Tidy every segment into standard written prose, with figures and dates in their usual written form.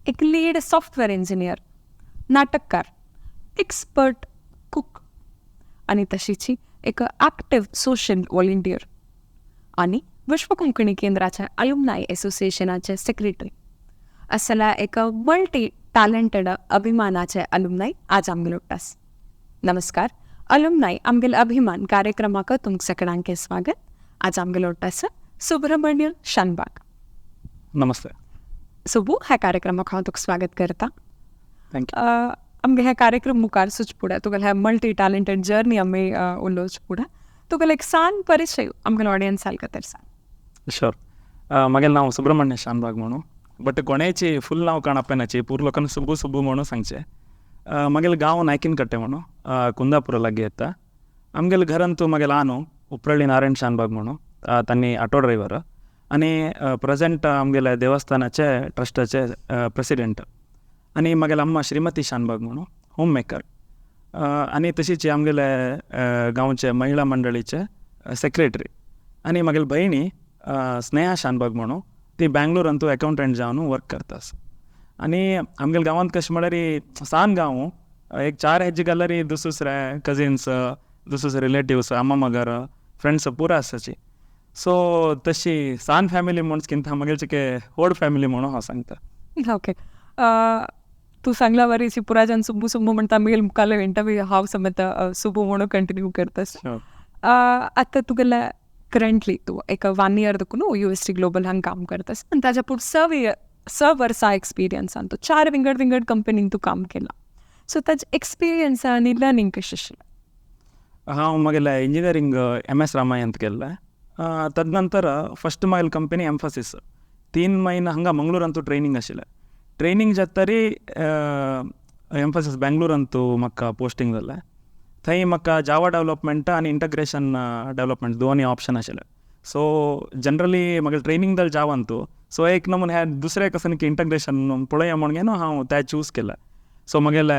एक lead software engineer, नाटककार, expert cook आणि तशीची एक ॲक्टिव्ह सोशल व्हॉलेंटियर आणि विश्व कोंकणी केंद्राच्या अलुमनाय असोसिएशनाचे सेक्रेटरी असल्या एक मल्टी टॅलेंटेड अभिमानाचे अलुमनाय आज आमगेल उट्टास. नमस्कार, अलुमनाय आमगेल अभिमान कार्यक्रमाक तुमक सगळ्यांके स्वागत. आज आमगेल उट्टास सुब्रमण्य शानभाग. नमस्ते. सुबू ह्या कार्यक्रमाक हांव तुका स्वागत करता. थँक्यू. आमगे ह्या कार्यक्रम मुखार सुच फुडें तुगेल ह्या मल्टी टॅलेंटेड जर्नी आमी उलोवच फुडें तुगेल एक सान परिचय आमगेल ऑडियन्साल खातीर सांग. ಶೋರ್. ಮಗೇಲ್ ನಾವು ಸುಬ್ರಹ್ಮಣ್ಯ ಶಾನ್ಭಾಗ್ म्हणू, बट कोणाची फुल नाव काणपेनाची पूर लोकांना सुबू म्हणू सांगचे. मगेल गांव नायकीन कट्टे म्हणू, कुंदापुरा लागी येता. आमगेल घरांतू मगेल आनो उपरळी नारायण शानभाग म्हणू, त्यांनी ऑटो ड्रायव्हर आणि प्रेझेंट आमगेले देवस्थानाचे ट्रस्टाचे प्रेसिडेंट. आणि मगेल अम्मा श्रीमती शानभाग म्हणू, होम मेकर. आणि तशीच आमगेले गांवचे महिला मंडळीचे सेक्रेटरी. आणि मगेल बहिणी स्नेहा शानभाग म्हणू, ती बँगलोरांतू अकाउंटंट जावन वर्क करतास. आणि आमगेल गांवांत कशें म्हळ्यार सान गांव एक 4 हेज्जे गेल्यार दुसरे कजिन्स, दुसरे रिलेटिव्स, अम्मा मगर फ्रेंड्स पुरा आसाची. सो तशी सान फॅमिली म्हणून मगेलचे के व्हड फॅमिली म्हणून हांव सांगता. ओके. तू सांगला वरीची पुराजन सुब्बू म्हणटा आमगेल मुखाले इंटरव्यू हांव समेत सुबू म्हणून कंटिन्यू करतास. आतां तुगेले करंटली तू एक 1 year देखून UST ग्लोबल हांगा काम करतास आनी ताज्या पुढे 6 वर्सां एक्सपिरियन्सान तू 4 विंगड कंपनीन तू काम केलां. सो ताजे एक्सपिरियन्स आनी लर्निंग कशें आशिल्लें? हांव मगेले इंजिनियरींग MS रामायणांत केल्लें. तदनंतर फस्ट मगेल कंपनी एम्फसीस 3 महिने हांगा मंगळूरांतू ट्रेनिंग आशिल्लें. ट्रेनिंग जातरी एम्फसीस बँगलोरांतू म्हाका पोस्टींग जालें. थंय म्हाका जावा डेवलपमेंट आनी इंटग्रेशन डेवलपमेंट दोनूय ऑप्शन आशिल्ले. सो जनरली म्हाका ट्रेनिंग जालें जावांतू. सो एक नमून हे दुसरे कसन की इंटग्रेशन पळोवया म्हणून न्हू हांव तें चूज केलें. सो मगेले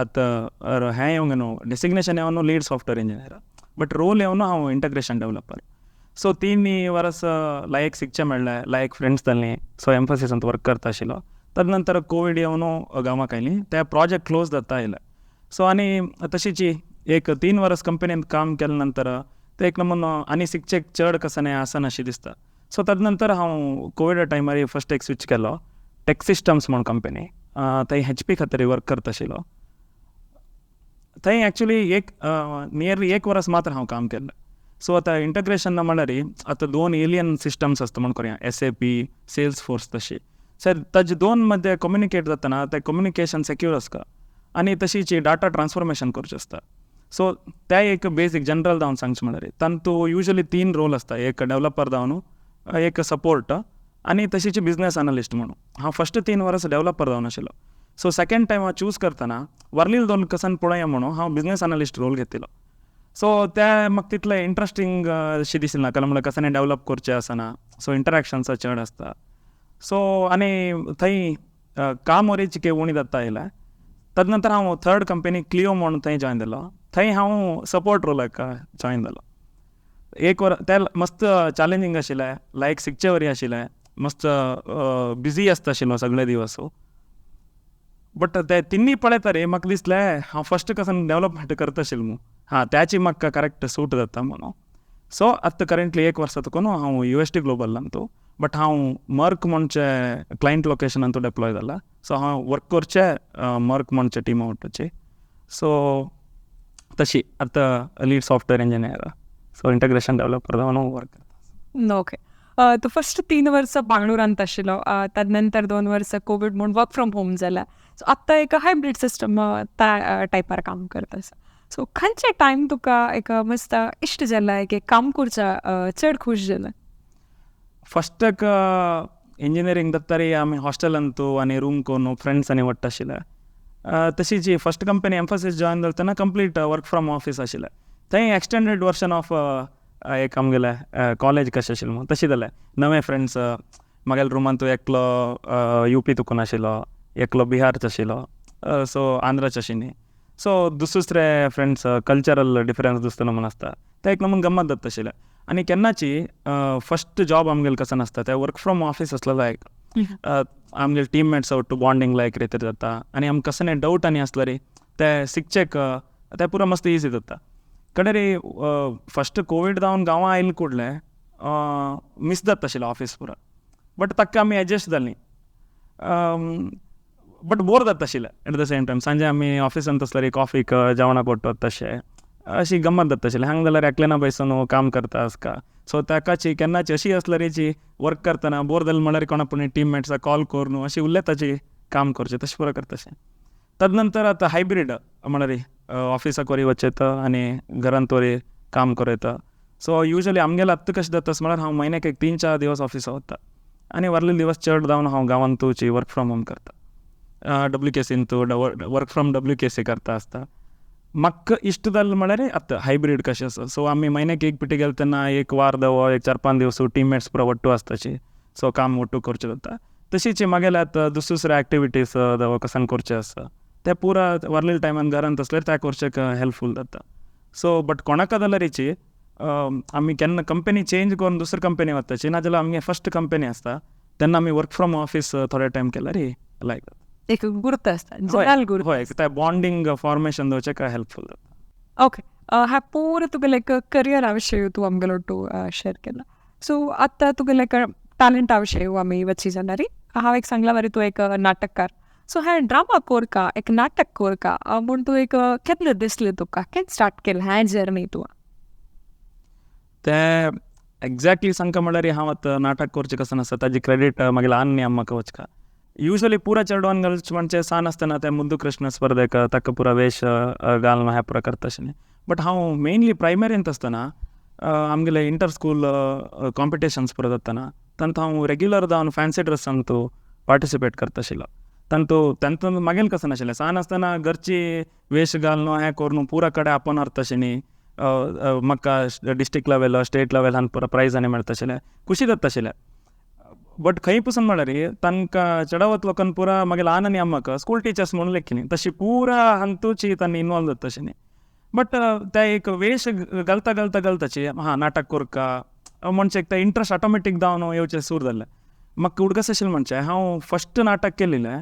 आतां हें येवंक न्हू डेसिग्नेशन येवन lead software engineer, but role येवन हांव इंटग्रेशन डेवलपर. सो 3 वर्स लायक शिकचें मेळ्ळें, लायक फ्रेंड्स जालीं. सो एम्फसीसांत वर्क करता आशिल्लो. तदनंतर कोवीड येवन गांवाक आयलीं, ते प्रोजेक्ट क्लोज जाता आयले. सो आनी तशीच एक 3 वर्स कंपनींत काम केल्या नंतर ते एक नमून आनी शिकचें चड कसं आसन अशें दिसता. सो तदनंतर हांव कोविड टायमार फस्ट एक स्विच केलो टेक सिस्टम्स म्हूण कंपनी. थंय HP खातीर वर्क करता आशिल्लो. थंय एक्चुली नियरली 1 वर्स मात्र हांव काम केल्लें. सो आतां इंटग्रेशन म्हळ्यार आतां 2 एलियन सिस्टम्स आसता म्हूण करूया, SAP, सेल्सफोर्स तशी. सर ताजे 2 मध्ये कम्युनिकेट जातना तें कम्युनिकेशन सेक्यूर आसता आनी तशीच डाटा ट्रान्सफॉर्मेशन करचें आसता. सो ते एक बेसीक जनरल जावन सांगचें म्हळ्यार तांतू युजली 3 रोल आसता, एक डेवलपर जावन, एक सपोर्ट आनी तशीच बिजनेस एनालिस्ट म्हणून. हांव फस्ट 3 वर्स डेवलपर जावन आशिल्लो. सो सेकेंड टायम हांव चूज करतना वरलील 2 कसन पळोवया म्हणून हांव बिजनेस एनालिस्ट रोल घेतिल्लो. सो ते म्हाका तितलें इंट्रस्टींग अशें दिसलें ना, कारण म्हळ्यार कसांनी डेवलप करचें आसना. सो इंटरेक्शन्स चड आसता. सो आनी थंय काम वरीच उणी जाता आयलें. तदनंतर हांव 3rd कंपनी क्लिओ म्हणून थंय जॉयन जालो. थंय हांव सपोर्ट रोलाक जॉयन जालो. 1 वर्स तें मस्त चॅलेंजींग आशिल्लें, लायक शिकचे वरी आशिल्लें, मस्त बिजी आसता आशिल्लो सगळे दिवस. बट ते 3 पळयतरी म्हाका दिसलें हांव फस्ट कसन डेवलपमेंट करता आशिल्लो न्हू, त्याची म्हाका करेक्ट सूट जाता म्हणून. सो आतां करंटली 1 वर्सा तकून हांव UST ग्लोबलांतू, बट हांव मर्क म्हणचे क्लायंट लोकेशनांतू डेप्लॉय जाला. सो हांव वर्क करचें मर्क म्हणचे टीम आवडटाची. सो तशी आतां lead software engineer, so integration developer जावन वर्क करता. ओके. तू फस्ट 3 वर्स बांगळुरांत आशिल्लो, तदनंतर 2 वर्स कोवीड म्हणून वर्क फ्रॉम होम जाल्या. सो आत्तां एक हायब्रीड सिस्टम त्या टायपार काम करतास. सो खंयचे टायम तुका एक मस्त इश्ट जाला, एक काम करचा चड खूश जालें? फस्ट इंजिनियरींग जातरी आमी हॉस्टेलांतू आनी रूम करून फ्रेंड्स आनी वट्टा आशिल्ले. तशीच फस्ट कंपनी एम्फसीस जॉयन जाता तेन्ना कंप्लीट वर्क फ्रॉम ऑफीस आशिल्लें. थंय एक्सटेंडेड वर्शन ऑफ एक आमगेलें कॉलेज कशें आशिल्लें म्हणून तशें जालें. नवे फ्रेंड्स म्हागेल्या रूमांतू एकलो UP तुकून आशिल्लो, एकलो बिहारचो आशिल्लो, सो आंध्राचो आशिल्ली. सो दुसरे फ्रेंड्स कल्चरल डिफरन्स दिसतना म्हूण आसता, ते एक नमून गम्मत जाता आशिल्लें. आनी केन्नाची फस्ट जॉब आमगेलें कसं आसता तें वर्क फ्रॉम ऑफीस आसलें लायक आमगे टीममेट्स आवट्टू बॉन्डिंग लायक रितीर जाता आनी आमकां कसले डावट आनी आसलो रे ते शिकचेक ते पुरो मस्त इजी जाता. कडे रे फस्ट कोवीड जावन गांवां आयले कुडले मिस जाता आशिल्लें ऑफीस पुरो. बट ताका आमी एडजस्ट जालीं. बट बोर जाता आशिल्लें एट द सेम टायम. सांजे आमी ऑफिसान तसल्यार कॉफीक जेवणाक वट्टत तशें अशी गंमत जाता आशिल्लें. हांगा जाल्यार एकल्यान बसून काम करता आसता. सो ताकाची केन्नाची अशी आसल्यारीची वर्क करतना बोर जालें म्हळ्यार कोणा पूण टीममेट्साक कॉल कर न्हू अशी उलयताची काम करचें तशें पुरो करता तशें. तदनंतर आतां हायब्रीड म्हळ्यार ऑफिसाक वरी वचयता आनी घरांत वरी काम करयता. सो युजली आमगेलें आत्तां कशें जाता म्हळ्यार हांव म्हयन्याक 3-4 दिवस ऑफिसा वता आनी वारले दिवस चड जावन हांव गांवांत तुची वर्क फ्रॉम होम करता. WKCन तूं वर्क फ्रॉम WKC करता आसता. म्हाका इश्ट जाल्लो म्हळ्यार आतां हायब्रीड कशें आसा. सो आमी म्हयन्याक एक पिटी गेले तेन्ना एक वार देवो 4-5 दिवस टीममेट्स पुरो वट्टू आसताची. सो काम वट्टू करचें जाता. तशीच मागेले आतां दुसऱ्या एक्टिविटीज देवो कसान करचे आसा ते पुरा वारलेल्या टायमान घरांत आसल्यार त्या करचेक हेल्पफूल जाता. सो बट कोणाक जाल्यारीची आमी केन्ना कंपनी चेंज करून दुसरी कंपनी वताची नाजाल्यार आमगे फस्ट कंपनी आसता तेन्ना आमी वर्क फ्रॉम ऑफीस थोडे टायम केल्यार लायक जाता. एक गुर्त आसता जनाल गुर्त. हय ते बॉन्डिंग फॉर्मेशन दवरचेक हेल्पफूल जाता. ओके हा पूर तुका लायक करियरा विशयी तूं आमगेलो टू शेअर केला. सो आतां तुका लायक टॅलंटा विशयी आमी वची जाल्यार हांव एक सांगला मरे तूं एक नाटककार. सो हे ड्रामा कोरका एक नाटक कोरका म्हूण तूं एक केन्ना दिसलें तुका केन्ना स्टार्ट केलें हें जर्नी तुवें? ते एक्झॅक्टली सांगता म्हळ्यार हांव आतां नाटक करचें कसं आसा ताजी क्रेडीट मागीर ल्हान न्ही म्हाका वचका. युजली पुरा चेडवान घालचें म्हणजे सान आसतना ते मुद्दू कृष्ण स्पर्धेक ताका पुरा वेश घालून हे पुरा करता अशें न्ही. बट हांव मेनली प्रायमरींत आसतना आमगेले इंटर स्कूल कॉम्पिटिशन्स पुरो जातना तांत हांव रेग्युलर जावन फॅन्सी ड्रेसान तूं पार्टिसिपेट करता आशिल्लो. तांतून मागेल कसं नाशिल्लें सान आसतना घरची वेश घालून हें करून पुरा कडेन आपोवन व्हरता अशें न्ही. म्हाका डिस्ट्रिक्ट लेवल स्टेट लेवलान पुरो प्रायजांनी मेळटा आशिल्लें खुशी जाता आशिल्लें. बट खंय पसून म्हळ्यार तांकां चेडावत लोकांक पुरा मागीर ल्हान आनी आमकां स्कूल टिचर्स म्हणून लेखिनी तशी पुरा हांतूची तांणी इनवॉल्व जाता अशें न्ही. बट ते एक वेश घालता घालताची नाटक कोरका म्हणचे एक इंट्रस्ट ऑटोमॅटीक जावन येवचें सूर जाल्लें. म्हाका उडकस आशिल्लें म्हणचे हांव फस्ट नाटक केल्लें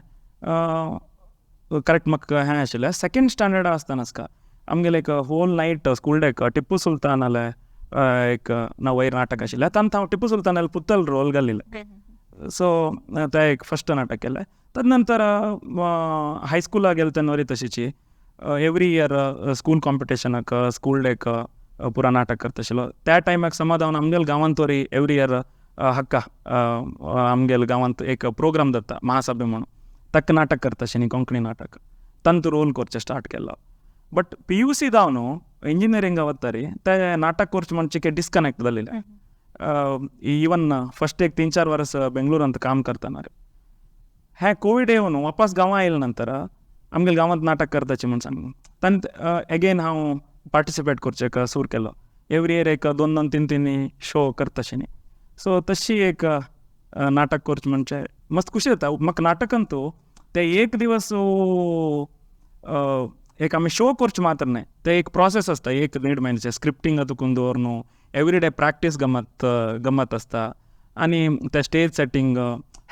करेक्ट म्हाका हें आशिल्लें सेकेंड स्टँडर्डा आसतना आसका आमगेलें एक होल नायट स्कूल डेक टिप्पू सुलतान नाल्यार एक वयर नाटक आशिल्लें तांत हांव टिप्पू सुलतान पुतल रोल घालिल्लें. सो तें एक फस्ट नाटक केलें. तदनंतर हायस्कुलाक गेले तेन्ना वरी तशीची एवरी इयर स्कूल कॉम्पिटिशनाक स्कूल डेक पुरा नाटक करता आशिल्लो. त्या टायमाक समज हांव आमगेल्या गांवांत वरी एवरी इयर हक्का आमगेल्या गांवांत एक प्रोग्राम जाता महासभे म्हणून ताका नाटक करता अशें न्ही कोंकणी नाटक तांत रोल करचें स्टार्ट केलो. बट PUC जावन इंजिनियरिंगा वता रे ते नाटक करचें म्हणचे डिस्कनेक्ट जालेलें. इवन फस्ट एक 3-4 वर्स बेंगलोरांत काम करतना रे हें कोवीड येवन वापस गांवां आयले नंतर आमगेल्या गांवांत नाटक करताचें म्हूण सांगून तांत एगेन हांव पार्टिसिपेट करचें सूर केलो. एवरी इयर एक 2-3 शो करता अशें न्ही. सो तशी एक नाटक करचें म्हणचे मस्त खुशी जाता म्हाका नाटकांतू ते एक दिवस एक आमी शो करचें मात्र न्ही ते एक प्रोसेस आसता 1-1.5 म्हयन्याचें स्क्रिप्टींग तुकून दवरून एवरी डे प्रॅक्टीस गमत आसता आनी ते स्टेज सेटींग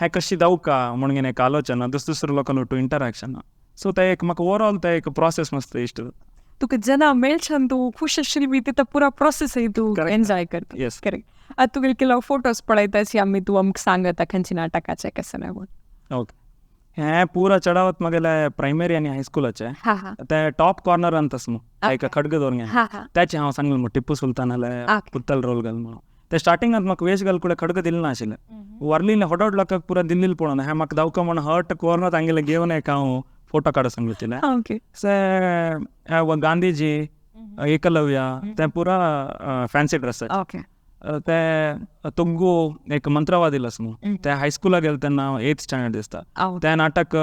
हें कशी जावका म्हणून एक आलोचना दुसऱ्या लोकांक टू इंटरॅक्शन. सो ते एक म्हाका ओवरऑल ते एक प्रोसेस मस्त इश्ट जाता. तुका जेन्ना मेळच्यान तूं खूश आशिल्ली बी तो पुरा प्रोसेसय तूं एन्जॉय करता. Yes correct. आतां तुगेले केलो फोटोज पळयताची आमी तूं आमकां सांगता खंयची नाटकाचे कशें म्हणून. ओके हें पुरा चडावत म्हगेलें प्रायमरी आनी हायस्कुलाचें ते टॉप कॉर्नरांत आसा न्हू एक खडग दवरून त्याचें हांव सांगलें टिप्पू सुलतान नाल्यार पुतल रोल घाल म्हणून. ते स्टार्टिंगांत म्हाका वेश घाल फुडें खडग दिल्लें नाशिल्लें. व्हरलेलें होडोड लोकांक पुरा दिल्लील पळोवन हें म्हाका जावका म्हणून हट कॉर्नर तांगेलें घेवन एक हांव फोटो काडूं सांगितलें. गांधीजी एकलव्या ते पुरा फॅन्सी ड्रेस ते तुग्गू एक मंत्रवादी आसा न्हू ते हायस्कुलाक गेले तेन्ना 8th स्टँडर्ड दिसता ते नाटक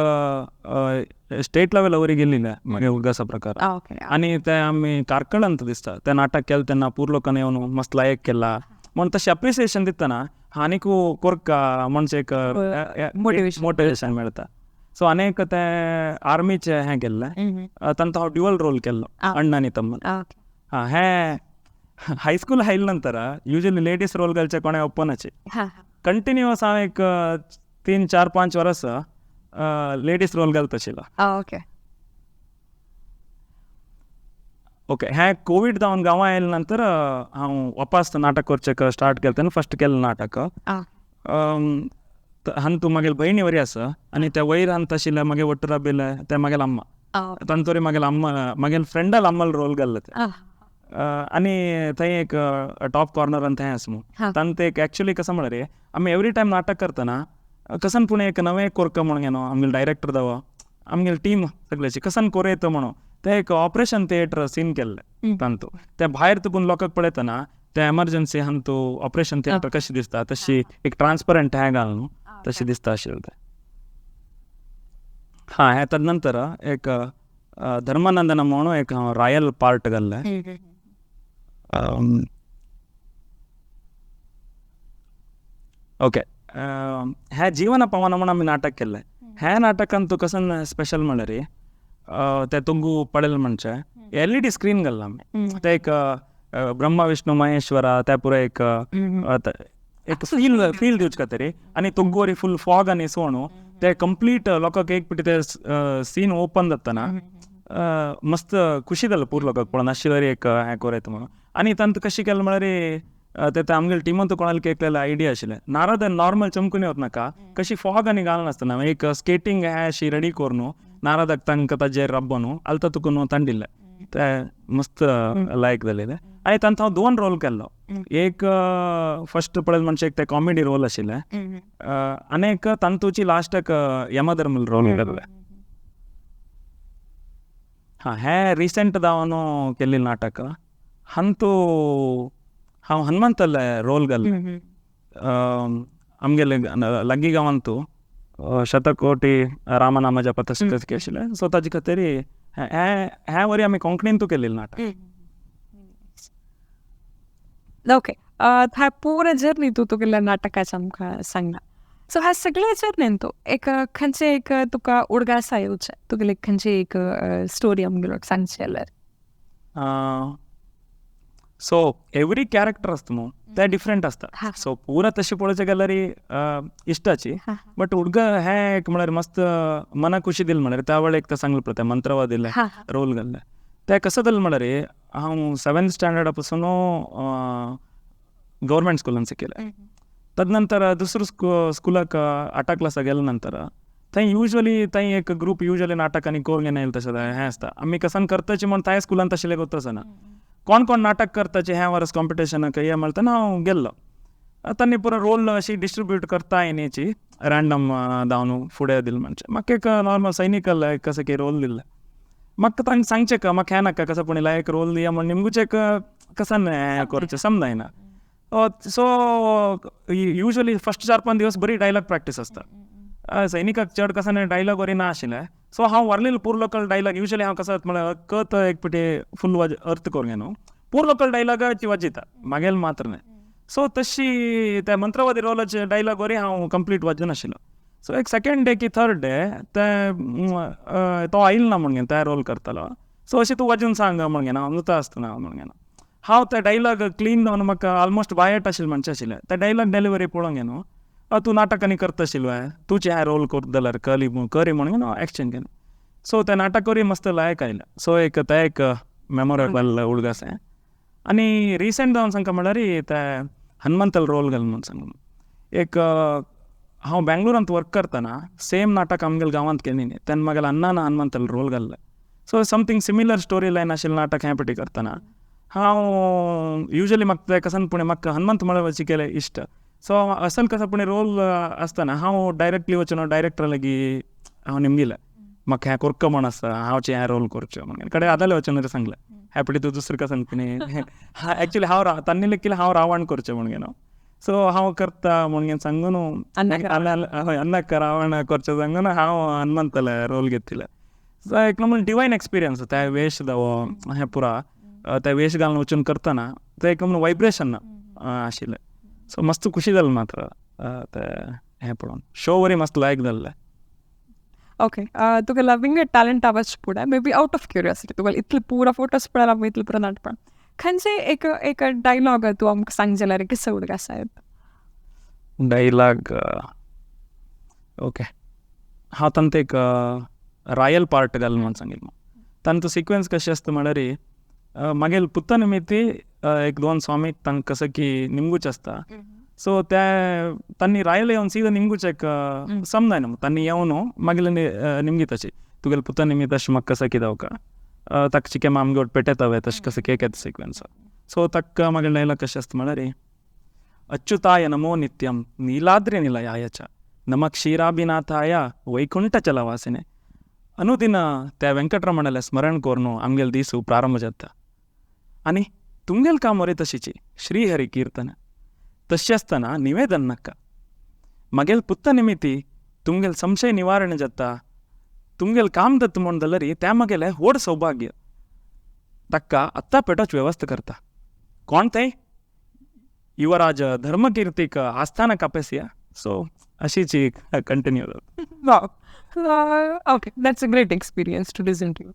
स्टेट लेवल वरी गेल्लें मागीर उल्गासा प्रकार आनी ते आमी कारकळांत दिसता ते नाटक केलें तेन्ना पूर लोकांनी येवन मस्त लायक केला म्हण तशें अप्रिसिएशन दितना आनीक कोरका म्हणचे एक मोटिवेशन मेळटा. सो आनीक ते आर्मीचे हें केल्लें तांत हांव ड्युअल रोल केल्लो अण्णा आनी तम्मन. हें हायस्कूल आयले नंतर युजली लेडीज रोल घालचे कोणें ओपनाचे कंटिन्युअस हांव एक 3-4-5 वर्स लेडीज रोल घालता ओके ओके हे कोविड जावन गांवां आयले नंतर हांव वापस नाटक करचें स्टार्ट केलें तेन्ना फस्ट केलें नाटक हांन तूं मागेल भयणी वरी आसा आनी त्या वयर हांन तशिल्ले मागे वट्टू राबिल्ले ते मागेल अम्मा तांतोरी मागेल अम्मा मागेल फ्रेंडाल अम्माल रोल घाल्ले ते आनी थंय एक टॉप कॉर्नरान थंय आसा मू तांत एक एक्चुली कसं म्हणल्यार रे आमी एवरी टायम नाटक करतना कसन पूण एक नवें कोरक म्हणून घेनो आमगेल डायरेक्टर दावा आमगेल टीम सगळ्याची कसन कोरयत म्हणून ते एक ऑपरेशन थिएटर सीन केल्ले तांतू त्या भायर तुकून लोकांक पळयतना ते एमर्जन्सी हांन तूं ऑपरेशन थिएटर कशी दिसता तशी एक ट्रान्सपरंट हे घाल न्हू तशी दिसता आशिल्लें तें हे ताजे नंतर एक धर्मानंदन म्हणून एक हांव रॉयल पार्ट घाल्लें ओके हे जीवन पवन म्हणून आमी नाटक केल्लें हे नाटकान तूं कसन स्पेशल म्हणल्यार ते तुंगू पडेल म्हणचे LED स्क्रीन घाल्ला आमी ते एक ब्रह्मा विष्णू महेश्वरा त्या पुरो एक फील दिवचे खातीर आनी तुंगू वरी फूल फॉग आनी सो न्हू ते कंप्लीट लोकांक एक पिटी ते सीन ओपन जातना मस्त खुशी जालें पूर लोकांक पळोवन अशी वरी एक हें कोरयता म्हणून आनी तांत कशें केलें म्हळ्यार ते आमगेले टिमांत कोणाल केलें आयडिया आशिल्लें नारद नॉर्मल चमकून येवत नाका कशी फॉग आनी घालनासतना एक स्केटींग हे अशी रेडी कोर न्हू नारदाक तांकां ताजेर रब्बो न्हू आलता तुका न्हू तांडिल्ले ते मस्त लायक जालेले आनी तांत हांव 2 रोल केल्लो एक फस्ट पळयत म्हणजे एक ते कॉमेडी रोल आशिल्ले आनी एक तांतूची लास्टाक यमधर्मल रोल केल्ले हे रिसेंट जावन केल्ली नाटक हंतू हांव हनुमंतल रोल घाल्ले आमगेले लागीं गांवांतू शतकोटी रामनाम जप तशें आशिल्लें सो ताजे खातीर हे वरी आमी कोंकणींतू केल्लें नाटक ओके ह्या पुरा जर्नी तूं तुगेल्या नाटकाचें आमकां सांगला सो ह्या सगळ्या जर्नीन तूं एक खंयचे एक तुका उडगासा येवचें तुगेले खंयची एक स्टोरी आमगेलो सांगची जाल्यार सो एवरी कॅरेक्टर आसता न्हू ते डिफरंट आसता सो पुरा तशें पळोवचें गेल्यार इश्टाची बट उडगा हे एक म्हळ्यार मस्त मनाक खुशी दिली म्हळ्यार त्या वेळेक ते सांगले पळय ते मंत्रवाद दिले रोल घाल्ले ते कसं जालें म्हळ्यार हांव 7th स्टँडर्डा पासून गव्हर्मेंट स्कुलान शिकयलें ताजे नंतर दुसऱ्या स्कुलाक 8 क्लासाक गेले नंतर थंय युजली थंय एक ग्रूप युजली नाटक आनी कोर घेवन येयले तशें हें आसता आमी कसन करताची म्हण त्या स्कुलान तशें लेगोत आसना कोण नाटक करताचे हे वर्स कॉम्पिटिशनाक हे म्हणटा हांव गेल्लो तांणी पुरो रोल अशी डिस्ट्रिब्यूट करता येण्याची रँडम जावन फुडें दिले म्हणजे म्हाका एक नॉर्मल सैनिकल कसं की रोल दिल्ले म्हाका तांकां सांगचें का म्हाका हें नाका कसं पूण एक रोल दिया म्हण निमगूच एक कसन हें करचें समजायना सो युजली फस्ट 4-5 दिवस बरी डायलॉग प्रॅक्टीस आसता सैनिकाक चड कसन डायलॉग बरी ना आशिल्ले सो हांव व्हरलेलो पूर लोकल डायलॉग युजली हांव कसो म्हळ्यार कत एक पिटी फूल अर्थ करूं न्हू पूर लोकल डायलॉगाची वाजयता मागेल मात्र न्हय सो तशी त्या मंत्रवादी रोलाचे डायलॉग वरी हांव कंप्लीट वाजून आशिल्लो सो एक 2nd डे की 3rd डे ते तो आयिल्लो ना म्हणून ते रोल करतालो सो अशें तूं वाजून सांग म्हणून हांव नुता आसतना म्हणून हांव ते डायलॉग क्लीन जावन म्हाका ऑलमोस्ट बायट आशिल्लें म्हणचें आशिल्लें ते डायलॉग डेलिवरी पळोवंक न्हू तूं नाटक आनी करता आशिल्लें तुजें हे रोल करता जाल्यार करी म्हणून एक्सचेंज केलें सो ते नाटक वरी मस्त लायक आयलें सो एक ते एक मेमोरेबल उडगासें आनी रिसेंट जावन सांगता म्हळ्यार ते हनुमंतल रोल घाल म्हणून सांग एक हांव बेंगलोरांत वर्क करतना सेम नाटक आमगेल्या गांवांत केली न्ही तेन्ना म्हागेल्या अण्णान हनुमंतल रोल घाल्ले so something similar story line आशिल्लें नाटक हें पटी करतना हांव युजली म्हाका ते कसन पुणे म्हाका हनुमंत म्हळ्यार शिकयलें इश्ट सो असन कसं पुणे रोल आसतना हांव डायरेक्टली वचून डायरेक्टरा लागीं हांव निमगिलें म्हाका हें कोरक म्हण आसा हांवचें हें रोल करचें म्हणून कडेन आदाले वचून सांगलें हे पटी तूं दुसरें कसन पुणे एक्चुली हांव तांणी लेगीत हांव रावण करचें म्हणून सो हांव करता म्हणून सांगून हय अन्नाक रावण करचें सांगून हांव हनुमंतले रोल घेतिल्ले सो एक नंबर डिवायन एक्सपिरियन्स ते वेश दावो हें पुरा ते वेश घालून वचून करतना ते एक नंबर वायब्रेशन आशिल्लें सो मस्त खुशी जाली मात्र ते हें पळोवन शो वरी मस्त लायक जाल्ले ओके तुका लविंग टॅलंट आवाज पुढे may be out of curiosity तुका इतले पुरा फोटोज पळयला इतले पुरा नाटपण खंयचे एक डायलॉग तूं आमकां सांग जाल्यार कसो उडगासा डायलॉग ओके हांव तांकां एक रॉयल पार्ट घाल म्हणून सांगितलं तांचो सिक्वेन्स कशें आसता म्हळ्यार मागीर पुत्ता निमित्ती एक 2 स्वामीक तांकां कसं की निमगूच आसता सो त्या तांणी रायल येवन सीदा निमगूचेक समजाय न्हू तांणी येवन मागीर निमगी तशी तुगेले पुत्ता निमित्त अशें म्हाका कसं कितें ताका चिके आमगे पेटयतावे तशें कसं केक येता सिक्वेन्स सो ताका मागीर डायलॉग कशें आसता म्हळ्यार अच्युताय नमो नित्यं नीलाद्रि निलयाय च नमः क्षीराभिनाथाय वैकुंठचलवासिने अनुदिन त्या ವೆಂಕಟರಮಣಲೆ ಸ್ಮರಣ कोरून आमगेले दीस प्रारंभ जाता आनी तुमगेले कामोरे तशीची श्रीहरी कीर्तन तशी आसतना निवेदन नाका मागेल पुत्ता निमित्ती तुमगेले संशय निवारण जाता तुमगेले काम दत्त म्हूण जाल्यार त्या मागेले व्हड सौभाग्य ताका आत्ता पेटोवची वेवस्था करता कोण ते युवराज धर्मकीर्तीक आस्थाना कापेसिया सो अशीची continue Wow. Okay, that's a great experience to listen to.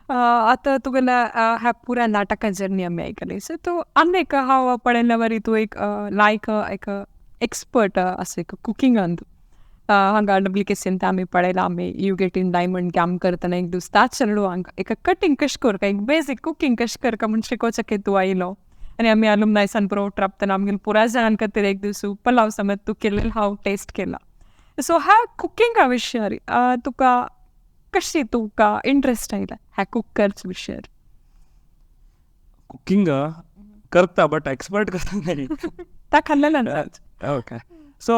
आता तुगेला ह्या पुऱ्या नाटका जर्नी आमी आयकली सो तू आनी एक हांव पळयल्या वरी तू एक लायक एक एक्सपर्ट असो एक कुकिंगान हांगा WKCन ते आमी पळयला आमी यू गेट इन डायमंड काम करतना एक दीस ताच चलू हांगा एक कटिंग कशें करता एक बेसीक कुकिंग कशें करता म्हूण शिकोवचे तू आयलो आनी आमी alumnisan पुरो राबतना आमगेले पुराय जाणां खातीर एक दीस पलाव समेत तू केलेलो हांव टेस्ट केला सो ह्या कुकिंगा विशयार तुका कशी तुका इंट्रस्ट आयला ह्या कुकर्स विशयार कुकिंग करता बट एक्सपर्ट करता नाही ता खाल्लेला ओके सो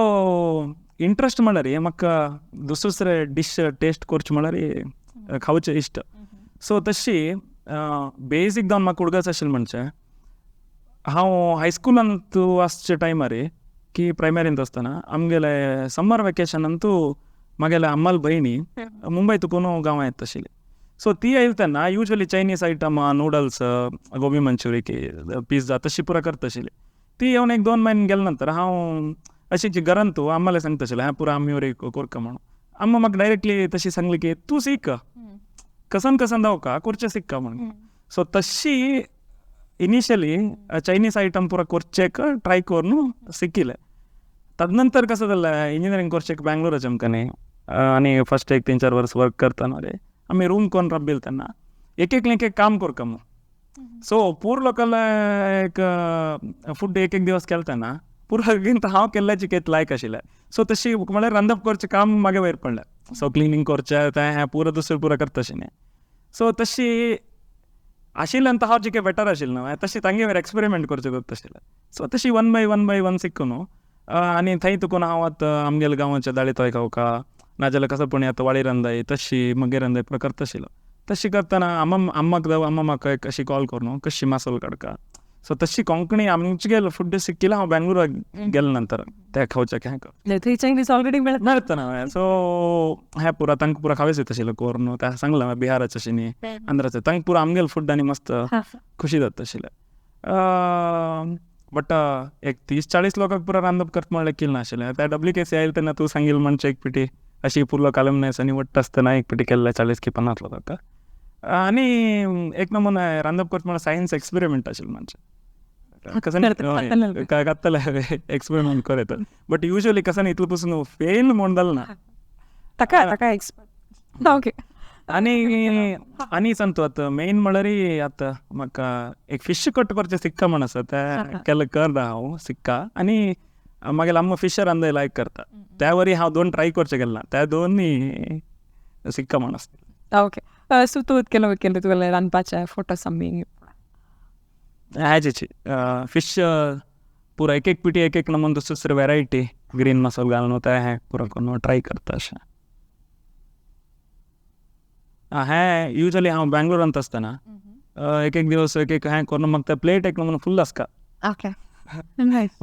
इंट्रस्ट म्हळ्यार म्हाका दुसरे डिश टेस्ट करचे म्हळ्यार खावचें इश्ट सो तशी बेसीक जावन म्हाका उडगच आशिल्लें म्हणचे हांव हायस्कुलांत आसचे टायमार की प्रायमरींत आसतना आमगेले समर वेकेशनांतू मागेले अम्माल भयणी मुंबय तुकून गांवां येता आशिल्ली सो ती येयली तेन्ना युजली चायनीज आयटम नूडल्स गोबी मंचुरी पिझ्झा तशी पुरा करता आशिल्ली ती येवन 1-2 म्हयने गेले नंतर हांव अशीच घरांत तूं आम्माले सांगता आशिल्लें हांव पुरा आमी वरी कोरका म्हणून अम्मा म्हाका डायरेक्टली तशी सांगली की तूं सीक कसन जावका करचें शिकका म्हणून सो तशी इनिशियली चायनीज आयटम पुरा करचेक ट्राय करून शिकिले तदनंतर कसं जालें इंजिनियरींग करचेक बेंगलोर वचचें आमकां आनी फस्ट 1-3-4 वर्स वर्क करतना रे आमी रूम करून राबिल्ले तेन्ना एक काम करका म्हणून सो पूर लोकल एक फूड एक दिवस केलें तेन्ना पुरा हांव केल्ल्याची केत लायक आशिल्लें सो तशी म्हळ्यार रांदप करचें काम मागे वयर पडलें सो क्लिनींग करचें तें हें पुरो दुसरें पुरा करता आशिल्लें सो तशी आशिल्लें आनी हांव जिके बेटर आशिल्लें न्हू तशी तांगे वयर एक्सपेरिमेंट करचें करता आशिल्लें सो तशी 1 by 1 शिकून आनी थंय तुकून हांव आतां आमगेले गांवाचे दाळे तोय खावका नाजाल्यार कसं पूण आतां वाडी रांदाय तशी मगे रांदाय पुरो करता आशिल्लो तशी करतना अम्माक अम्मा म्हाका एक अशी कॉल करून कशी मसालो काडका सो तशी कोंकणी आमचे फूड शिकिल्लें हांव बेंगलोर गेले नंतर ते खावचेक हें चायनीज ऑलरेडी मेळटा ना सो हें पुरा तांकां पुरा खावेच येता आशिल्लो कोरून तें सांगलां बिहाराचें अशें न्ही आंध्राचें तांकां पुरो आमगेले फूड आनी मस्त खुशी जाता आशिल्लें बट एक 30-40 लोकांक पुरा रांदप करता म्हणल्यार किल्ल नाशिल्लें त्या WKC आयले तेन्ना तूं सांगिल्लें म्हणचे एक पिटी अशी पुरलो alumnus आनी वट्ट आसतना एक पिटी केल्ले 40-50 लोकांक आनी एक नमुने रांदप करता म्हणल्यार सायन्स एक्सपेरिमेंट आशिल्लें म्हणचे घातले एक्सपेरिमेंट करत बट युजली कसं इतलो पसून फेल म्हूण जालें ना ताका एक्सपर्ट ओके आनी सांगतो आतां मेन म्हळ्यार आतां म्हाका एक फिश कट करचें शिकता म्हण आसा तें केल्लें करता हांव शिकता आनी मागीर आम्मा फिश रांदय लायक करता त्या वरी हांव 2 ट्राय करचें गेलें ना त्या 2 शिकता म्हण आसता ओके सो तूं केलें तुगेलें रांदपाचें फोटोस आमी हेजेची फिश पुरो एक पिटी एक नमून दुसरे वेरायटी ग्रीन मसालो घालून तें हें पुरो करून ट्राय करता अशें हें युजली हांव बेंगलोरांत आसतना एक दिवस एक हें करून म्हाका तें प्लेट एक नमून फुल्ल आसता ओके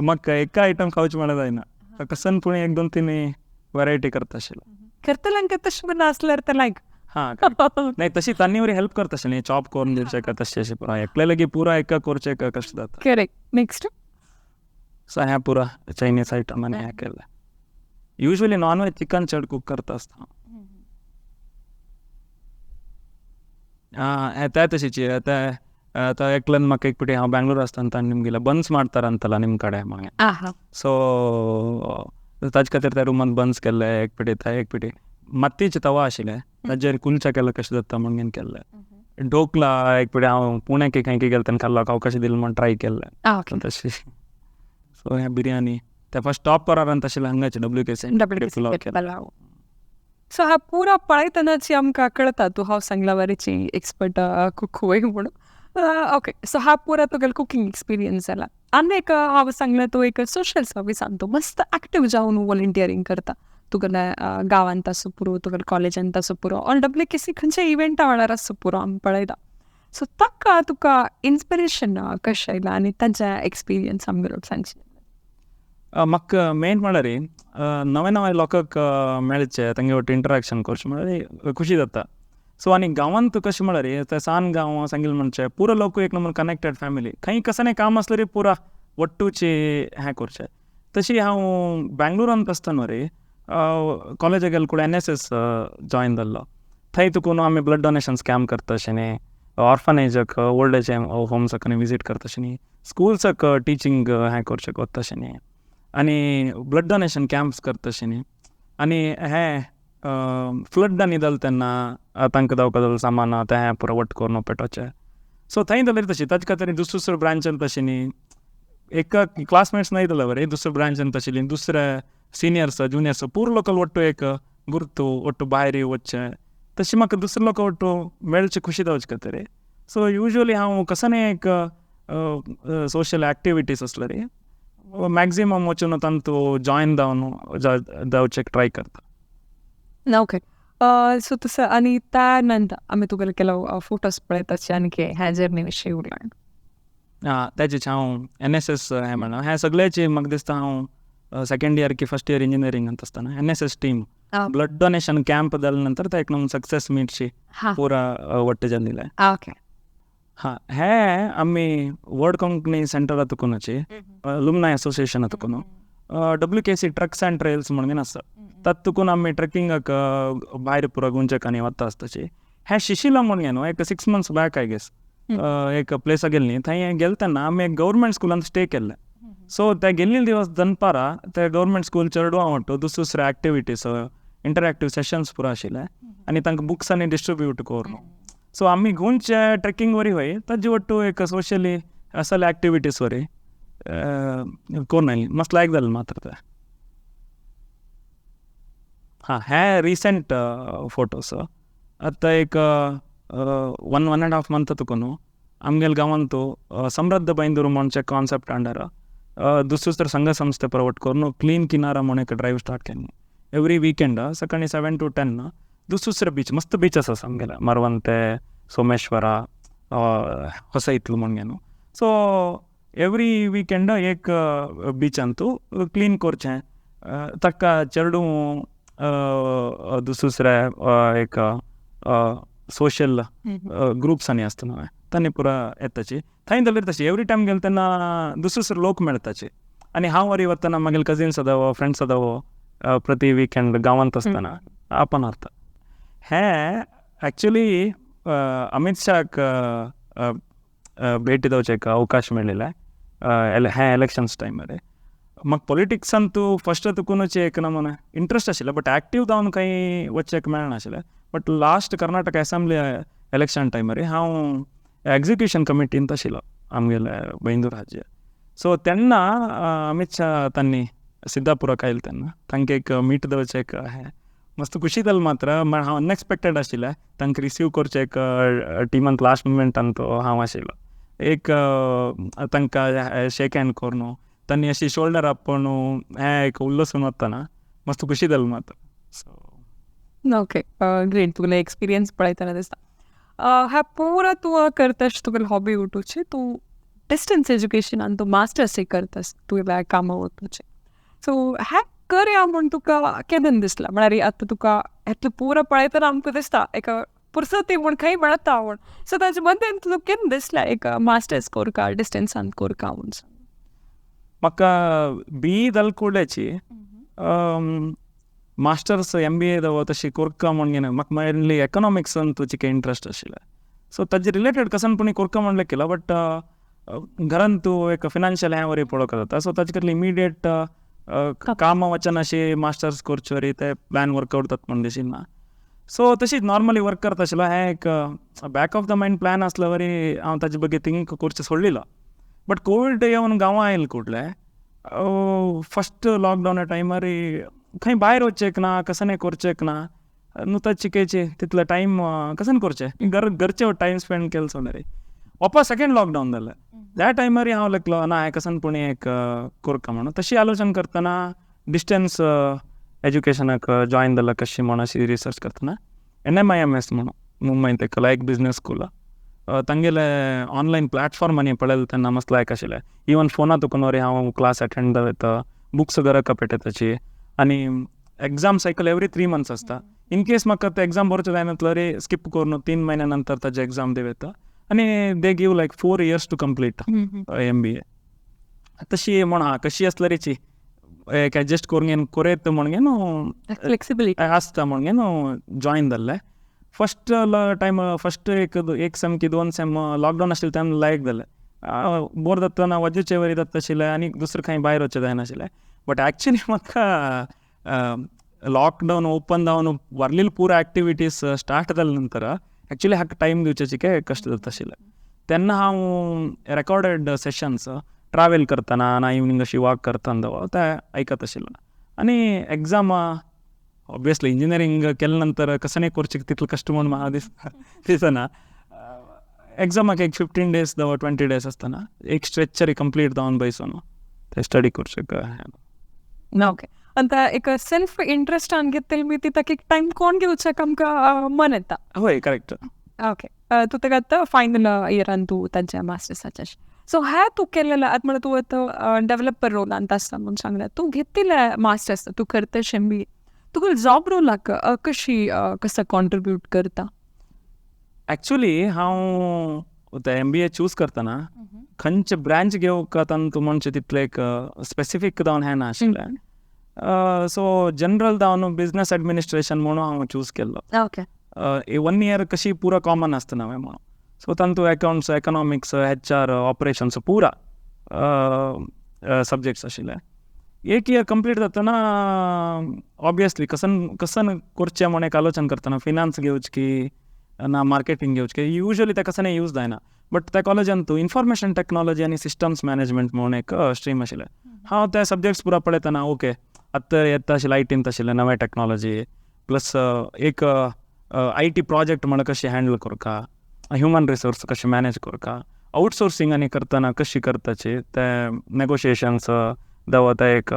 म्हाका एका आयटम खावचें म्हणल्यार जायना कसन पूण 1-2-3 वेरायटी करता आशिल्लो करतल्यांक तशें बरें आसल्यार तें लायक हां नाही तशी तांणी वरी हेल्प करता आशिल्ली चॉप करून दिवचें का तशें अशें पुरो एकले लेगीत पुरो एका करचें कशें जाता करेक्ट नेक्स्ट सो हें पुरो चायनीज आयटम आनी हें केलें युजली नॉन वेज चिकन चड कूक करता आसता हें तें तशीची आतां एकल्यान म्हाका एक पिटी हांव बेंगलोर आसतना तांणी निमगेलें बन्स ಮಾಡ್ತಾರೆ ಅಂತಲ್ಲ ನಿಮ್ಮ ಕಡೆ ಮನೆ ಆಹಾ ಸೊ ताजे खातीर त्या रुमान बन्स केल्ले एक पिटी थंय एक पिटी मातयेचे तवा आशिल्ले ताजेर कुलचा केल्लो कशें जाता म्हणून केल्ले ढोकला एक पिटी हांव पुण्याक खंय गेलो तेन्ना खाल्लो हांव कशें दिलें म्हण ट्राय केल्लें तशें सो हें बिर्याणी ते फस्ट टॉप करारांत आशिल्लें हांगाचे WKC सो हा पुरा पळयतनाची आमकां कळटा तूं हांव सांगला वरेची एक्सपर्ट कूक होय म्हणून ओके सो हा पुरा तुगेलो कुकिंग एक्सपिरियन्स जाला आनी एक हांव सांगलें तूं एक सोशल सर्विसान तूं मस्त एक्टीव जावन वॉलंटियरींग करता तुगेल्या गांवांत आसूं पुरो तुगेल्या कॉलेजांत आसूं पुरो ऑर WKC खंयच्या इव्हेंटा वेळार आसूं पुरो आमी पळयता सो ताका तुका इन्स्पिरेशन कशें आयलां आनी ताच्या एक्सपिरियन्स आमगेलो सांगशी म्हाका मेन म्हळ्यार नवे नवे लोकांक मेळचे तांगे वटेन इंटरेक्शन करचें म्हळ्यार खुशी जाता सो आनी गांवांत कशें म्हळ्यार ते सान गांव सांगिल्लें म्हणचे पुरो लोक एक नंबर कनेक्टेड फॅमिली खंय कसलें काम आसलें रे पुरा वट्टूचे हें करचें तशी हांव बेंगलोरांत आसतना रे कॉलेजाक गेले कडेन NSS जॉयन जाल्लो थंय तुकून आमी ब्लड डोनेशन्स कॅम्प करता अशें न्ही ऑर्फनेजाक ओल्ड एज होम्साक विजीट करता अशें न्ही स्कुल्साक टिचींग हें करचें कोत्ता अशें न्ही आनी ब्लड डोनेशन कॅम्प्स करता अशें न्ही आनी हें फ्लड आनी जालें तेन्ना तांकां जावपाक सामान तें हें पुरो वट्ट करून पेटोवचें सो थंय जाल्यार तशी ताजे खातीर दुसरे ब्रांचान तशें न्ही एक क्लासमेट्स न्हय जाल्यार बरें दुसऱ्या ब्रांचान तशें दुसरे सिनियर्स जुनियर्स पुरो लोकल वट्टू एक गुर्तू वट्टू भायर वच्चें तशें म्हाका दुसरे लोक वट्टू मेळचे खुशी जावचे खातीर सो युजली हांव कसले एक सोशल एक्टिविटीज आसले रे मॅक्झिमम वचून तांतू जॉयन जावचेक ट्राय करता ओके सो तसं आणि त्यानंतर आम्ही तुगेले केलो फोटोज पळयताचे आनी ह्या जर्नी विशीं उलयन तेजेच हांव NSS हें म्हणा हें सगळ्याची म्हाका दिसता हांव सेकंड इयर की फर्स्ट इयर इंजिनियरिंगांत आसतना NSS team blood donation camp जाले नंतर ते एक सक्सेस मीटची पुरा वट्ट जाल्ली ओके हें आमी वर्ल्ड कोंकणी सेंटर आतुकूनची अलुमनाय असोसिएशन आतुकून WKC ट्रक्स अँड ट्रेल्स म्हणून आसा तातूंत आमी ट्रेकिंगाक भायर पुरो गोंयच्याक आनी वता आसताची हें शिशिला म्हणून न्हू एक 6 months बॅक आय गेस एक प्लेसाक गेली न्ही थंय गेले तेन्ना आमी एक गव्हर्मेंट स्कुलान स्टे केल्ले सो ते गेल्ले दिवस दनपारा ते गव्हर्मेंट स्कूल चेडवां वाटो दुसरे एक्टिविटीज इंटरएक्टीव सेशन्स पुरो आशिल्ले आनी तांकां बुक्स आनी डिस्ट्रिब्यूट करून सो आमी गोंयचे ट्रेकिंग वरी वय ताजे वट्टू एक सोशली असले एक्टिविटीज वरी करून आयली मस्त लायक जालें मात्र ते हे रिसेंट फोटोज आतां एक 1.5 month तुकून आमगेल्या गांवांत समृद्ध बैंदूर म्हणचे कॉन्सेप्ट अंडर दुसरे संघ संस्थे प्रवट करून क्लीन किनारा म्हणून एक ड्रायव्ह स्टार्ट केली एवरी वीकेंड सकाळी 7 to 10 दुसरे बीच मस्त बीचस आसा आमगेल्या मरवंते सोमेश्वरा ಹೊಸ इतलो म्हणून न्हू सो एवरी वीकेंड एक बीचान तूं क्लीन करचें ताका चेडू दुसरे एक सोशल ग्रुप्सांनी आसतना तांणी पुरा येताची थंय जाल्यार तशी एवरी टायम गेले तेन्ना दुसरे लोक मेळटाचे आनी हांव वरी वतना मागीर कजिन्स जावो फ्रेंड्स जावो प्रति वीकेंड गांवांत आसतना आपण हारता हें एक्चुली अमित शाक भेटी दिवचे एक अवकाश मेळिल्ले हें इलेक्शन्स टायमार म्हाका पॉलिटिक्सान तूं फस्ट तुकूनच एक नमून इंट्रस्ट आशिल्लें बट एक्टीव जावन खंय वचचेक मेळनाशिल्लें but last Karnataka assembly election टायमार हांव एग्जिक्युशन कमिटींत आशिल्लो आमगेले बैंदूर राज्य सो तेन्ना अमित शाह तांणी सिद्धापुराक आयले तेन्ना तांकां एक मीट दिवचें एक हें मस्त खुशी जाली मात्र हांव अनएक्सपेक्टेड आशिल्लें तांकां रिसीव करचें एक टिमांत लास्ट मुमेंटान तो हांव आशिल्लो एक तांकां शेक हँड करून तांणी अशी शोल्डर अप करून हें एक उल्लसून वतना मस्त खुशी जाली मात्र सो ओके ग्रेट तुगेले एक्सपिरियन्स पळयतना दिसता हा पुरा तूं करतास तुगेले हॉबी उठूचे तूं डिस्टन्स एज्युकेशनान तूं मास्टर्स करतास तुगेल्या कामा वचूचे सो हे करया म्हूण तुका केन्ना दिसला म्हळ्यार आतां तुका हेतलें पुरा पळयतना आमकां दिसता एक पुरसती म्हूण खंय मेळता म्हूण सो ताजे मदें तुका केन्ना दिसलें एक मास्टर्स कोरका डिस्टन्सान कोरका म्हूण म्हाका BE जाले कुडल्याची मास्टर्स MBA जावं तशी कोरका म्हणून म्हाका मेनली एकोनॉमिक्सान तुजी इंट्रस्ट आशिल्लें सो ताजे रिलेटेड कसानपणी कोरका म्हणलें केला बट घरान तूं एक फिनान्शियल हें वरी पळोवंक जाता सो ताजे खातीर इमिडिएट काम वचन अशी मास्टर्स करच्यो ते प्लॅन वर्कआउट जाता म्हण दिशिल्ल ना. सो तशीच नॉर्मली वर्क करता आशिल्लो. हें एक back of the mind plan आसलो वरी हांव ताजे बगे थिंक करचें सोडलेलो. बट कोवीड येवन गांवां आयले कुडले फस्ट लॉकडावना टायमार खंय भायर वचचेक ना, कसं करचेक ना, नुता चिकेचे तितलो टायम कसं करचें घरचे टायम स्पेंड केलो सोडले. वापस सेकेंड लॉकडावन जालें. त्या टायमार हांव लागलो ना, हें कसन पूण एक करता म्हणून. तशी आलोचना करतना डिस्टन्स एज्युकेशनाक जॉयन जालां कशी म्हणून अशी रिसर्च करतना NMIMS म्हणून मुंबयन तेका एक बिझनेस स्कूल तांगेले ऑनलायन प्लॅटफॉर्म आनी पळयलें तेन्ना मस्त लायक आशिल्लें. इवन फोना तुकून हांव क्लास अटेंड जाता, बुक्स घरा पेटयताची आनी एग्जाम सायकल एवरी 3 months आसता. इन केस म्हाका ते एग्जाम बरोवचें जायनासलो रे स्किप करून 3 महिन्या नंतर ताजे एग्जाम देवता आनी they give like 4 years to complete MBA. तशी म्हण कशी आसल्या रेची एक एडजस्ट करून कोरेत म्हणून फ्लेक्सिबिलिटी आसता म्हणून जॉयन जाल्लें. फस्ट टायम फस्ट एक सेम की 2 सेम लॉकडावन आशिल्लें तेन्ना लायक जालें. बोर जातना वजेचे वरी जाता आशिल्लें आनी दुसरें खंय भायर वचचें जायनाशिल्लें. बट एक्चुली म्हाका लॉकडावन ओपन जावन वारलेली पुरो एक्टिविटीज स्टार्ट जाले नंतर एक्चुली हाका टायम दिवचेची काय कश्ट जाता आशिल्लें. तेन्ना हांव रेकॉर्डेड सेशन्स ट्रॅवल करतना ना इवनिंग अशी वॉक करतना ते आयकत आशिल्लो. आनी एग्जाम ऑब्वियसली इंजिनियरींग केले नंतर कसं करचें तितलो कश्ट म्हणून म्हाका दिसना. एग्जामाक एक 15 days 20 days आसतना एक स्ट्रेचर कंप्लीट जावन बसून ते स्टडी करचें. ओके. ಅಂತ एक सेल्फ इंटरेस्ट घेतली मी तिथं एक टाइम कोण घेवचेक आमकां मन येता. होय करेक्ट. ओके. तू तेका आतां फायनल इयरान तू ताच्या मास्टर्साच्या. सो हे तू केलेलं आता म्हणा तू आता डेव्हलपर रोलांत आसता म्हणून सांगला तू घेतलेलं मास्टर्स तू करतेस MBA तुका जॉब रोलाक कसं कॉन्ट्रीब्यूट करता. एक्चुली हांव ते MBA चूज करतना खंयचे ब्रांच घेवंक तूं म्हणचे तितले एक स्पेसिफीक जावन हें नाशिल्लें. सो जनरल जावन बिझनेस एडमिनिस्ट्रेशन म्हणून हांव चूज केल्लो. ओके. 1 year कशी पुरो कॉमन आसता नवें म्हणून. सो तातूंत अकाउंट्स इकॉनॉमिक्स HR ऑपरेशन्स पुरा सब्जेक्ट्स आशिल्ले. 1 year कंप्लीट जातना ऑब्वियसली कसन करचें म्हणून एक आलोचना करतना फिनान्स घेवचे की ना मार्केटिंग घेवचे की युजली ते कसन यूज जायना. बट त्या कॉलेजान तूं इन्फॉर्मेशन टेक्नॉलॉजी आनी सिस्टम्स मॅनेजमेंट म्हणून एक स्ट्रीम आशिल्लें. हांव ते सब्जेक्ट्स पुरा पळयतना ओके आतां येता आशिल्लें ITंत आशिल्लें नवे टेक्नॉलॉजी प्लस एक IT प्रोजेक्ट म्हणून कशी हँडल करता, ह्युमन रिसोर्स कशी मॅनेज करता, आउटसोर्सिंग आनी करतना कशी करताची ते नेगोशिएशन्स दावता ते एक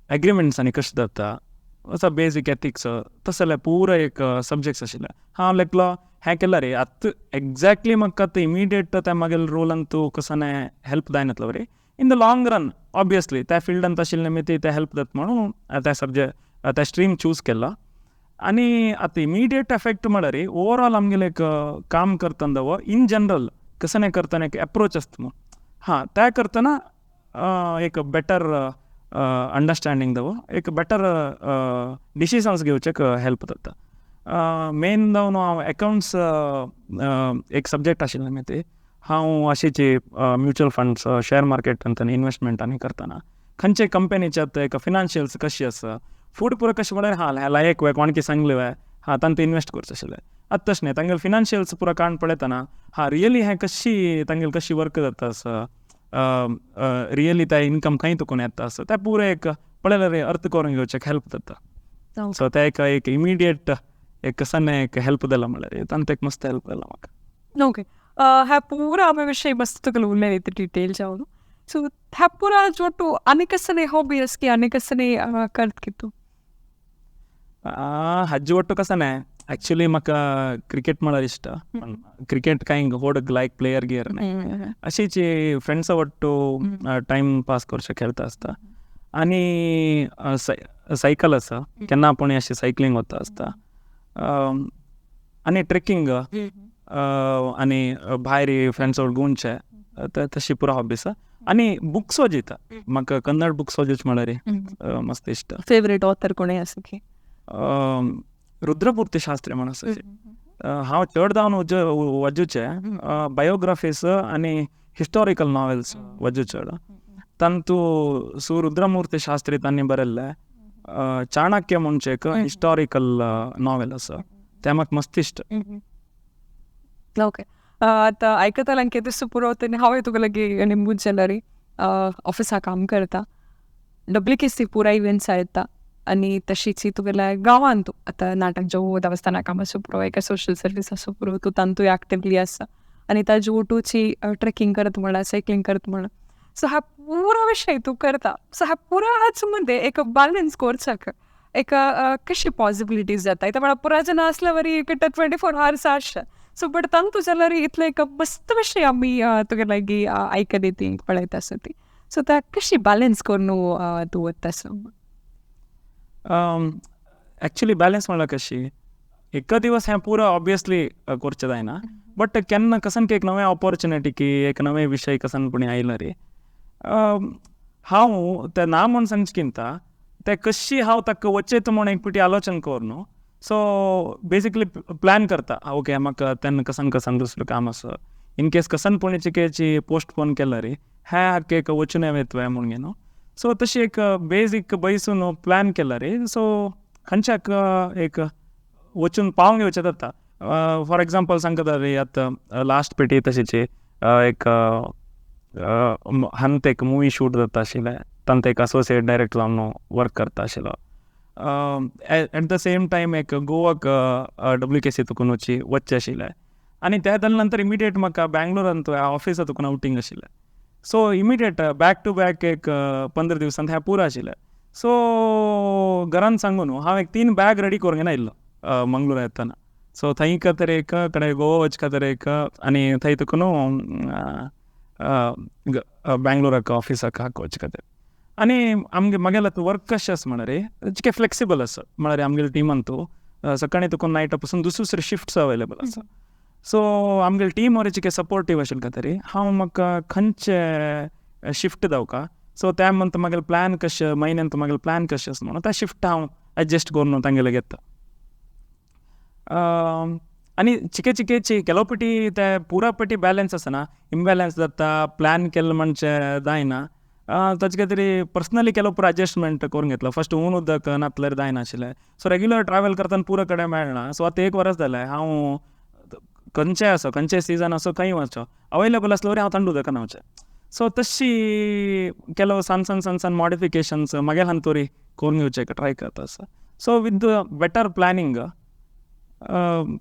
एग्रीमेंट्स आनी कशें जाता असो बेजीक एथिक्स तसले पुरो एक सब्जेक्ट्स आशिल्ले. हांव लागलो हें केलां रे आतां एक्झॅक्टली म्हाका आतां इमिडिएट त्या मागील रोलान तूं कसं हेल्प जायनातलो रे in the long run obviously त्या फिल्डांत आशिल्लें मी ते हेल्प जाता म्हणून त्या सब्जेक्ट त्या स्ट्रीम चूज केला. आनी आतां इमिडिएट एफेक्ट म्हळ्यार ओवरऑल आमगेलें एक काम करतना वो इन जनरल कसं करतना एक अप्रोच आसता म्हणून त्या करतना एक बेटर अंडरस्टँडींग दवो एक बेटर डिसिजन्स घेवचेक हेल्प जाता. मेन जावन हांव अकाउंट्स एक सब्जेक्ट आशिल्लें मी ते हांव अशीची म्युच्युअल फंड्स शेअर मार्केटांत इन्वेस्टमेंट आनी करतना खंयचे कंपनीचे आतां एक फिनान्शियल्स कशी आसा फूड पुरो कशें म्हळ्यार हे लायक वे कोणकी सांगले तांत इन्वेस्ट करचें आशिल्लें. आतां तशें न्ही तांगेले फिनान्शियल्स पुरो काण पळयतना रियली हें कशी तांगेली कशी वर्क जाता आसा रियली ते इनकम खंय तुकून येता आसा तें पुरो एक पळयल्यार अर्थ करून घेवचेक हेल्प जाता. सो ते एक इमिडिएट एक कसन एक हेल्प जाला म्हळ्यार तांत एक मस्त हेल्प जाला म्हाका. ओके. ह्या पुरा आमी विशय मस्त तुका उलयलें डिटेल जावन. सो ह्या पुरा जोटू आनी कसं हॉबी आस की आनी कसं करत की तूं हाजे ಒಟ್ಟು ಕಸನೆ ಆ್ಯಕ್ಚುಲಿ म्हाका क्रिकेट म्हळ्यार इश्ट क्रिकेट कांय व्हड लायक प्लेयर गियर न्ही अशीच फ्रेंड्सा ಒಟ್ಟು टायम पास करचें खेळटा आसता. आनी सायकल आसा केन्ना आपूण अशें सायकलींग वता आसता. आनी ट्रेकिंग आनी भायर फ्रेंड्स वांगडा गोंयचे तशी पुरो हॉबी आसा. आनी बुक्स वाजयता म्हाका कन्नड बुक्स वाजोवचे म्हळ्यार मस्त इश्ट. फेवरेट ऑथर कोणूय आसा की रुद्रपूर्ती शास्त्री म्हणून आसा. हांव चड जावन वाजोवचे बायोग्राफीज आनी हिस्टॉरिकल नॉवेल्स वाजोवचे. तंतू रुद्रमूर्ती शास्त्री त्यांनी बरयल्लें चाणक्य म्हणचे एक हिस्टॉरिकल नॉवेल आसा तें म्हाका मस्त इश्ट. ओके. आता ऐकताल अंकित सुपुरवतेने हांव तुका लागी निंबूच जाल्यार ऑफिसा काम करता WKC पुरा इव्हेंट्स येता आणि तशीच तुगेल्या गांवांत तूं आतां नाटक जो देवस्थाना काम आसूं पुरो एका सोशल सर्वीस आसूं पुरो तूं तांतूय एक्टिवली आसा आणि ताजे उठूची ट्रेकिंग करत म्हणा सायकलिंग करत म्हणा सो हा पुरा विषय तूं करता सो हा पुरा हाच मध्ये एक बॅलन्स करचाक एक कशी पॉसिबिलिटीज जाता इथं म्हळ्यार पुरा जन असल्या वरी एक 24 hours आसता सो बट तांतू जाल्यार इतले एक मस्त विषय आमी तुगे लागी आयकली ती पळयता आसा ती सो त्या कशी बॅलन्स करून तूं वता एक्चुली बॅलन्स म्हणल्यार कशी एक दिवस हें पुरो ऑब्वियसली करचें जायना बट केन्ना कसन एक नवे ऑपॉर्च्युनिटी की एक नवे विशय कसन कोणी आयला रे हांव ते ना म्हूण सांगचेकिंता ते कशी हांव ताका वचयत म्हूण एक पिटी आलोचन कर न्हू सो बेसिकली प्लॅन करता ओके म्हाका तेन्ना कसन दुसरें काम आसा इन केस कसन पुणे चिकेची पोस्टपोन केला रे हे हाका एक वचून येतवे म्हूण गे न्हू सो तशी एक बेजीक बसून प्लॅन केला रे सो खंयच्याक एक वचून पावंक येवचें जाता फॉर एग्जाम्पल सांगता रे आतां लास्ट पेटी तशीची एक हांत एक मुवी शूट जाता आशिल्लें तांत एक असोसिएट डायरेक्टर जावन वर्क करता आशिल्लो एट द सेम टायम एक गोवाक WKC तुकून वचचें आशिल्लें आनी त्या जाल्या नंतर इमिडिएट म्हाका बँगलोरांत ऑफिसा तुकून आउटींग आशिल्लें so immediate back to back एक 15 दिवसांत हें पुरो आशिल्लें सो घरान सांगून हांव एक 3 बॅग रेडी करून घेवन आयिल्लो मंगळूर येताना सो थंय खातीर एक कडेन गोवा वच खातीर एक आनी थंय तुका बँगलोराक ऑफिसाक वचे खातीर आनी म्हगेलें वर्क कशें आसा म्हळ्यार इतकें फ्लेक्सिबल आसा म्हळ्यार आमगेल्या टिमान तूं सकाळीं तुका नायटा पासून दुसरे शिफ्ट्स अवेलेबल आसा सो आमगेले टीम वरेची सपोर्टीव आशिल्ले खातीर हांव म्हाका खंयचे शिफ्ट जावका सो त्या म्हणटा म्हागेले प्लॅन कशें म्हयन्यांत म्हागेले प्लॅन कशें आसा म्हणून त्या शिफ्ट हांव एडजस्ट करून तांगेले घेता आनी चिकेची केलो पेटी ते पुरा पेटी बॅलन्स आसना इम्बॅलन्स जाता प्लॅन केल्लो म्हणचे जायना ताजे खातीर पर्सनली केलो पुरो एडजस्टमेंट करून घेतलो फर्स्ट ऊन उदक नातल्यार जायना आशिल्लें सो रेग्युलर ट्रॅवल करतना पुरो कडेन मेळना सो आतां 1 वर्स जालें हांव खंयचेय आसो खंयचेय सिजन असो खंय वचो अवेलेबल आसलो वरी हांव थंड उदकान वचें सो तशी केलो सान मॉडिफिकेशन्स मागीर हांतोरी करून घेवचे ट्राय करता आसा so with the better planning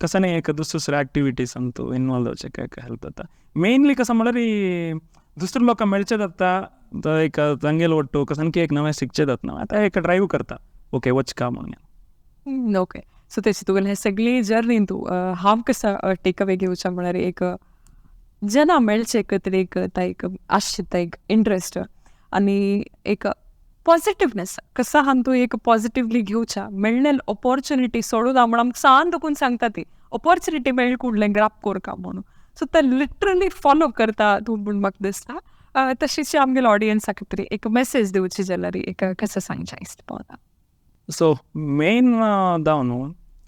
कसं एक दुसऱ्या एक्टिविटीजांत तूं इनवॉल्व जावचें हेल्प जाता मेनली कसं म्हळ्यार दुसरे लोकांक मेळचें जाता एक तांगेलो वट्टू कसन की एक नवें शिकचें जाता न्हू आतां एक ड्रायव्ह करता ओके वचका म्हणून ओके सो तेची तुगेलें हें सगळी जर्नी तूं हांव कसं टेक अवे घेवचें म्हळ्यार एक जना मेळचें एकत्र एक आसता एक इंट्रस्ट आनी एक पॉझिटिव्हनेस कसा हांव तूं एक पॉझिटिव्हली घेवच्या मेळलेली ऑपॉर्च्युनिटी सोडून हांव म्हणून सान देखून सांगता ती ऑपॉर्च्युनिटी मेळ्ळी कुडलें ग्राप करता म्हणून सो ते लिटरली फॉलो करता तूं म्हूण म्हाका दिसता तशीच आमगेल्या ऑडियन्सा खातीर एक मेसेज दिवची जाल्यार एक कसं सांगचें दिसता पळोवना सो मेन जावन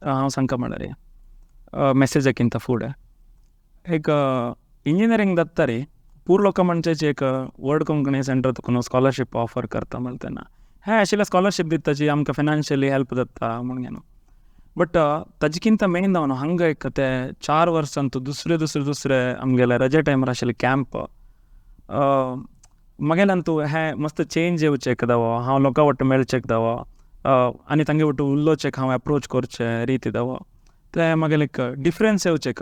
हांव सांगता म्हळ्यार मेसेजाकिंत फुडें एक इंजिनियरींग जाता रे पूर लोकां म्हणचे एक वर्ल्ड कोंकणी सेंटर तुका स्कॉलरशीप ऑफर करता म्हणटा तेन्ना हें आशिल्लें स्कॉलरशीप दिता जी आमकां फायनान्शियली हेल्प जाता म्हूण घेवन बट ताजेकिंत मेन जावन हांगा एक ते 4 वर्सांत दुसरे आमगेले रजे टायमार आशिल्ले कॅम्प मागेल्यान तूं हें मस्त चेंज येवचें दावो हांव लोकां वट्ट मेळचें दावो आनी तांगे वट्ट उलोवचें हांव एप्रोच करचें रिती दावो ते मागेलें एक डिफरन्स येवचें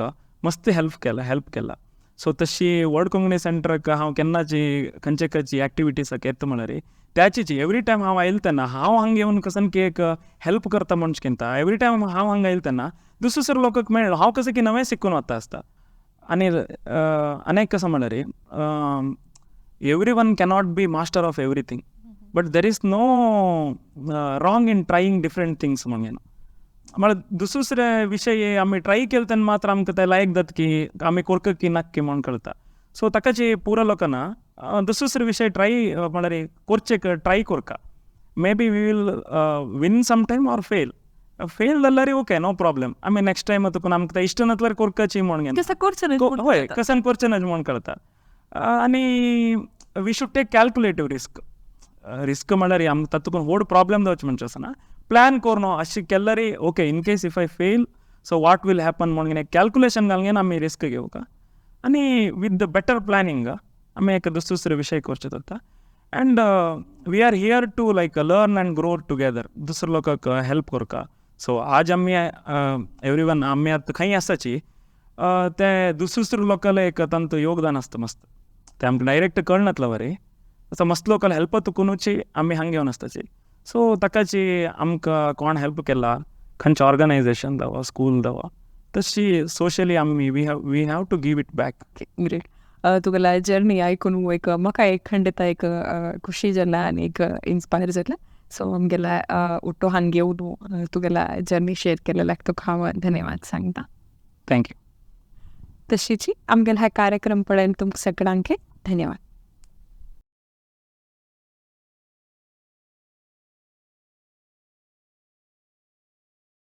मस्त हेल्प केला सो तशी वर्ल्ड कोंकणी सेंटराक हांव केन्नाची खंयची एक्टिविटीजाक येता म्हळ्यार त्याची एवरी टायम हांव आयले तेन्ना हांव हांगा येवन कसन की एक हेल्प करता म्हणचें एवरी टायम हांव हांगा येयले तेन्ना दुसरे लोकांक मेळ्ळो हांव कसं की नवें शिकून वता आसता आनी एक कसं म्हळ्यार everyone cannot be master of everything but there is no wrong in trying different things म्हणून म्हळ्यार दुसरे विशय आमी ट्राय केले तेन्ना मात्र आमकां ते लायक जाता की आमी करता की नाक म्हणून कळटा सो ताकाची पुरो लोकांना दुसरे विशय ट्राय म्हळ्यार करचे ट्राय करता maybe we will win some time or fail जाल्यार ओके नो प्रॉब्लेम आमी नेक्स्ट टायम तुका आमकां इश्ट नातल्यार करपाची म्हूण घेवन हय कसन करचें ना म्हूण कळटा आनी we should take calculative risk म्हणल्यार आमकां तातूंत व्हड प्रॉब्लेम जावचे म्हणचे आसना प्लॅन करून अशें केल्यार okay in case if I fail so what will happen म्हणून एक कॅल्क्युलेशन घालून आमी रिस्क घेवका आनी विथ द बेटर प्लॅनिंग आमी एक दुसरे विशय करचे जाता and we are here to like learn and grow together दुसऱ्या लोकांक हेल्प करका सो आज आमी एवरी वन आमी आतां खंय आसाची ते दुसऱ्या लोकांक एक तांचो योगदान आसता मस्त ते आमकां डायरेक्ट कळनातलो बरें असं मस्त लोकल हेल्प तुकुनूची आमी हांगा घेवन आसताची सो ताकाची आमकां कोण हेल्प केला खंयचें ऑर्गनायजेशन जावं स्कूल जावं तशी सोशली आमी we have to give it back. Great. तुगेला जर्नी आयकून एक म्हाका एक खंडित एक खुशी जाला आनी एक इन्स्पायर जाला सो आमगेला उठो हांगा येवन तुगेला जर्नी शेअर केलेल्याक तुका हांव धन्यवाद सांगता. थँक्यू. तशीच आमगेला हा कार्यक्रम पळयन तुमकां सगळ्यांक धन्यवाद.